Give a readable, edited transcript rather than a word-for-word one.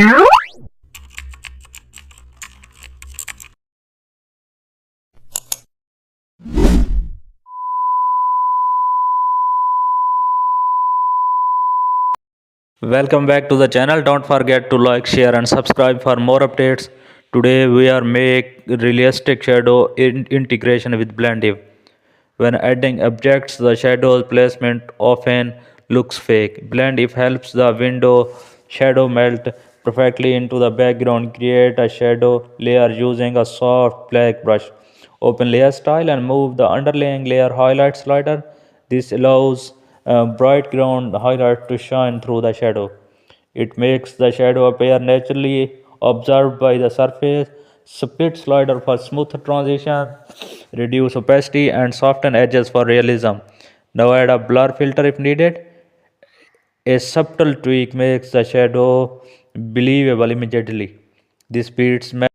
Welcome back to the channel. Don't forget to like, share and subscribe for more updates. Today we are make realistic shadow integration with Blendif. When adding objects, the shadow placement often looks fake. Blendif helps the window shadow melt perfectly into the background. Create a shadow layer using a soft black brush. Open layer style and move the underlying layer highlight slider. This allows bright ground highlight to shine through the shadow. It makes the shadow appear naturally observed by the surface. Split slider for smooth transition, reduce opacity and soften edges for realism. Now add a blur filter if needed. A subtle tweak makes the shadow believable immediately. This beats